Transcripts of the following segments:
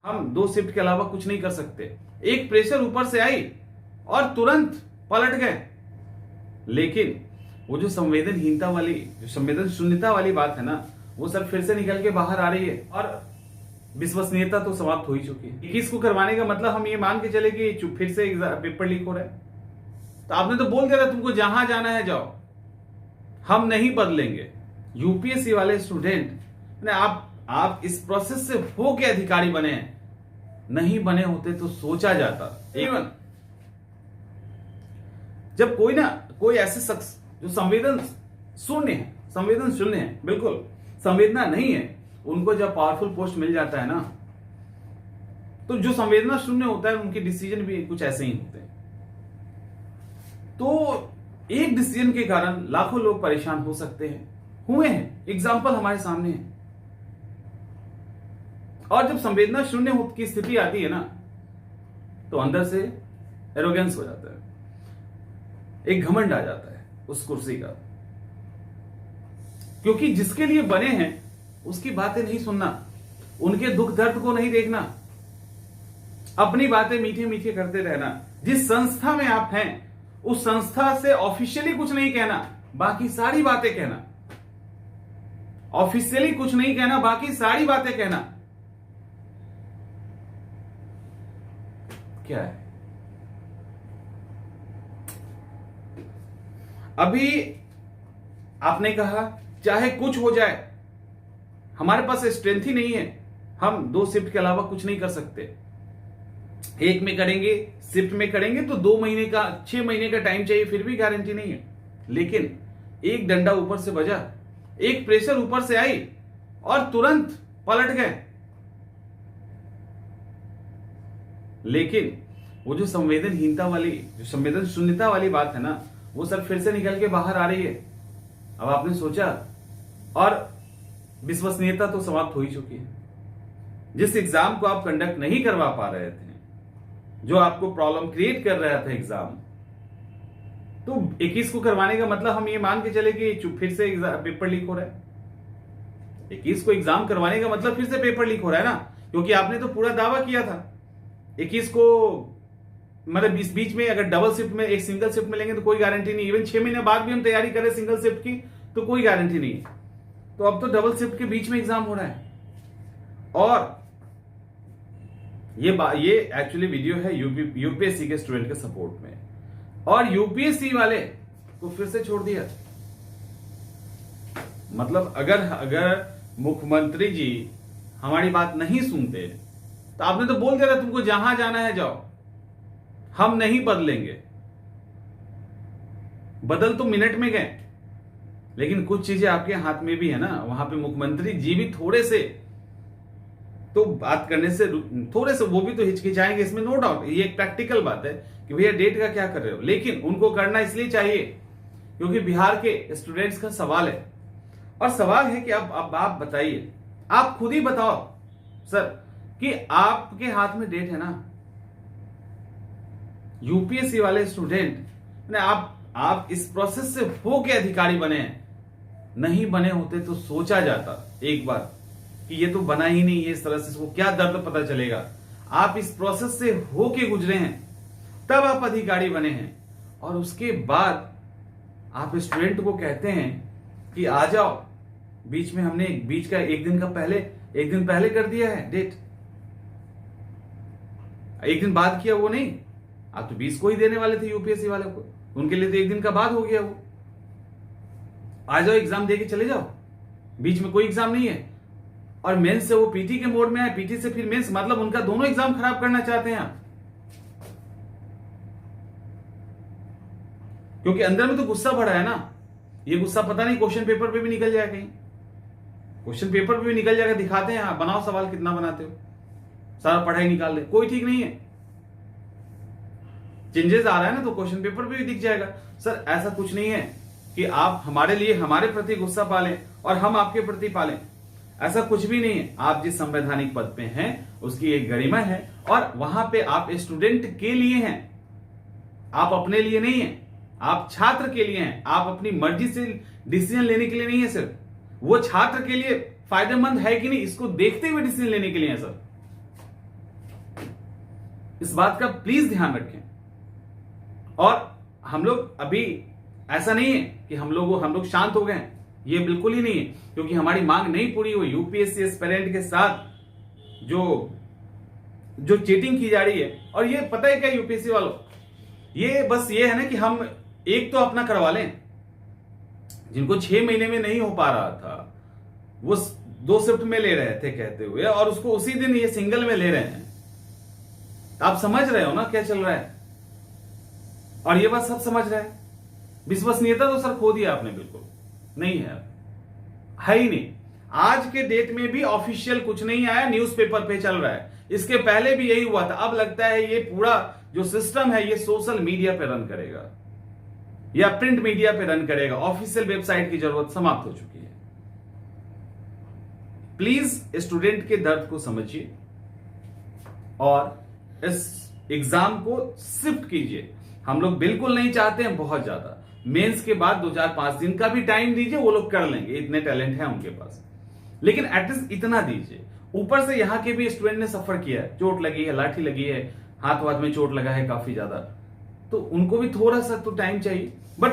हम 2 शिफ्ट के अलावा कुछ नहीं कर सकते। एक प्रेशर ऊपर से आई और तुरंत पलट गए। लेकिन वो जो संवेदनहीनता वाली, जो संवेदन शून्यता वाली बात है ना, वो सर फिर से निकल के बाहर आ रही है और विश्वसनीयता तो समाप्त हो ही चुकी है। 21 को करवाने का मतलब हम ये मान के चले कि फिर से पेपर लीक हो रहा है। तो आपने तो बोल दिया था तुमको जहां जाना है जाओ, हम नहीं बदलेंगे। यूपीएससी वाले स्टूडेंट ने आप इस प्रोसेस से हो के अधिकारी बने हैं, नहीं बने होते तो सोचा जाता। इवन जब कोई ऐसे शख्स जो संवेदन शून्य है, बिल्कुल संवेदना नहीं है, उनको जब पावरफुल पोस्ट मिल जाता है ना, तो जो संवेदना शून्य होता है उनके डिसीजन भी कुछ ऐसे ही होते हैं। तो एक डिसीजन के कारण लाखों लोग परेशान हो सकते हैं, हुए हैं, एग्जाम्पल हमारे सामने है। और जब संवेदना शून्य की स्थिति आती है ना, तो अंदर से एरोगेंस हो जाता है, एक घमंड आ जाता है उस कुर्सी का। क्योंकि जिसके लिए बने हैं उसकी बातें नहीं सुनना, उनके दुख दर्द को नहीं देखना, अपनी बातें मीठे मीठे करते रहना। जिस संस्था में आप हैं उस संस्था से ऑफिशियली कुछ नहीं कहना, बाकी सारी बातें कहना। ऑफिशियली कुछ नहीं कहना, बाकी सारी बातें कहना। क्या है? अभी आपने कहा चाहे कुछ हो जाए, हमारे पास स्ट्रेंथ ही नहीं है, हम 2 शिफ्ट के अलावा कुछ नहीं कर सकते। एक में करेंगे, शिफ्ट में करेंगे तो 2 महीने का 6 महीने का टाइम चाहिए, फिर भी गारंटी नहीं है। लेकिन एक डंडा ऊपर से बजा, एक प्रेशर ऊपर से आई और तुरंत पलट गए। लेकिन वो जो संवेदनहीनता वाली, जो संवेदन शून्यता वाली बात है ना, वो सर फिर से निकल के बाहर आ रही है। अब आपने सोचा और विश्वसनीयता तो समाप्त हो ही चुकी है। जिस एग्जाम को आप कंडक्ट नहीं करवा पा रहे थे, जो आपको प्रॉब्लम क्रिएट कर रहा था एग्जाम, तो 21 को करवाने का मतलब हम ये मान के चले कि फिर से पेपर लीक हो रहा है। 21 को एग्जाम करवाने का मतलब फिर से पेपर लीक हो रहा है ना, क्योंकि आपने तो पूरा दावा किया था 21 को, मतलब इस बीच में अगर डबल शिफ्ट में, एक सिंगल शिफ्ट में लेंगे तो कोई गारंटी नहीं। इवन 6 महीने बाद भी हम तैयारी करें सिंगल शिफ्ट की तो कोई गारंटी नहीं है। तो अब तो डबल शिफ्ट के बीच में एग्जाम हो रहा है। और ये एक्चुअली वीडियो है यूपीएससी के स्टूडेंट के सपोर्ट में, और यूपीएससी वाले को फिर से छोड़ दिया। मतलब अगर मुख्यमंत्री जी हमारी बात नहीं सुनते, तो आपने तो बोल दिया था तुमको जहां जाना है जाओ, हम नहीं बदलेंगे। बदल तो मिनट में गए, लेकिन कुछ चीजें आपके हाथ में भी है ना। वहां पे मुख्यमंत्री जी भी थोड़े से तो बात करने से थोड़े से वो भी तो हिचकिचाएंगे, इसमें नो डाउट। ये एक प्रैक्टिकल बात है कि भैया डेट का क्या कर रहे हो, लेकिन उनको करना इसलिए चाहिए क्योंकि बिहार के स्टूडेंट्स का सवाल है। और सवाल है कि अब आप बताइए, आप खुद ही बताओ सर कि आपके हाथ में डेट है ना। यूपीएससी वाले स्टूडेंट ने आप इस प्रोसेस से हो के अधिकारी बने हैं, नहीं बने होते तो सोचा जाता एक बार कि ये तो बना ही नहीं है, इस तरह से इसको क्या दर्द पता चलेगा। आप इस प्रोसेस से हो के गुजरे हैं, तब आप अधिकारी बने हैं, और उसके बाद आप स्टूडेंट को कहते हैं कि आ जाओ। बीच में हमने बीच का एक दिन पहले कर दिया है डेट, एक दिन बाद किया वो नहीं। आप तो 20 को ही देने वाले थे यूपीएससी वाले को, उनके लिए तो एक दिन का बाद हो गया वो। आ जाओ एग्जाम दे के चले जाओ, बीच में कोई एग्जाम नहीं है। और मेंस से वो पीटी के मोड में आए, पीटी से फिर मेंस, मतलब उनका दोनों एग्जाम खराब करना चाहते हैं आप। क्योंकि अंदर में तो गुस्सा भरा है ना। ये गुस्सा पता नहीं क्वेश्चन पेपर पे भी निकल जाएगा, कहीं क्वेश्चन पेपर पे भी निकल जाएगा। दिखाते हैं, बनाओ सवाल कितना बनाते हो, सारा पढ़ाई निकाल दे, कोई ठीक नहीं है। चेंजेस आ रहा है ना, तो क्वेश्चन पेपर पे भी दिख जाएगा। सर ऐसा कुछ नहीं है कि आप हमारे लिए, हमारे प्रति गुस्सा पालें और हम आपके प्रति पालें, ऐसा कुछ भी नहीं है। आप जिस संवैधानिक पद पे हैं उसकी एक गरिमा है, और वहां पे आप स्टूडेंट के लिए हैं, आप अपने लिए नहीं है। आप छात्र के लिए हैं, आप अपनी मर्जी से डिसीजन लेने के लिए नहीं है। सिर्फ वो छात्र के लिए फायदेमंद है कि नहीं, इसको देखते हुए डिसीजन लेने के लिए है सर। इस बात का प्लीज ध्यान रखें। और हम लोग अभी ऐसा नहीं है कि हम लोग शांत हो गए हैं, ये बिल्कुल ही नहीं है, क्योंकि हमारी मांग नहीं पूरी हुई। यूपीएससी एस्पिरेंट के साथ जो चीटिंग की जा रही है, और ये पता है क्या यूपीएससी वालों, ये बस ये है ना कि हम एक तो अपना करवा लें, जिनको 6 महीने में नहीं हो पा रहा था वो 2 शिफ्ट में ले रहे थे कहते हुए, और उसको उसी दिन ये सिंगल में ले रहे हैं। आप समझ रहे हो ना क्या चल रहा है, और ये बात सब समझ रहे हैं। विश्वसनीयता तो सर खो दिया आपने, बिल्कुल नहीं है ही नहीं। आज के डेट में भी ऑफिशियल कुछ नहीं आया, न्यूज़पेपर पे चल रहा है। इसके पहले भी यही हुआ था। अब लगता है ये पूरा जो सिस्टम है ये सोशल मीडिया पे रन करेगा या प्रिंट मीडिया पे रन करेगा। ऑफिशियल वेबसाइट की जरूरत समाप्त हो चुकी है। प्लीज स्टूडेंट के दर्द को समझिए और इस एग्जाम को शिफ्ट कीजिए। हम लोग बिल्कुल नहीं चाहते हैं बहुत ज्यादा, मेंस के बाद 2-4-5 दिन का भी टाइम दीजिए, वो लोग कर लेंगे, इतने टैलेंट है उनके पास, लेकिन एटलीस्ट इतना दीजिए। ऊपर से यहाँ के भी स्टूडेंट ने सफर किया है, चोट लगी है, लाठी लगी है, हाथ वाथ में चोट लगा है काफी ज्यादा, तो उनको भी थोड़ा सा तो टाइम चाहिए। बट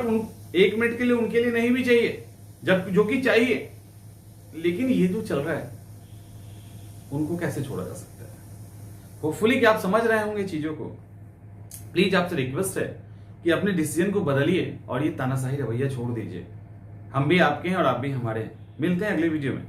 1 मिनट के लिए उनके लिए नहीं भी चाहिए, जब जो कि चाहिए। लेकिन ये जो चल रहा है उनको कैसे छोड़ा जा सकता है। होपफुली कि आप समझ रहे होंगे चीजों को। प्लीज आपसे रिक्वेस्ट है कि अपने डिसीजन को बदलिए और ये तानाशाही रवैया छोड़ दीजिए। हम भी आपके हैं और आप भी हमारे हैं। मिलते हैं अगले वीडियो में।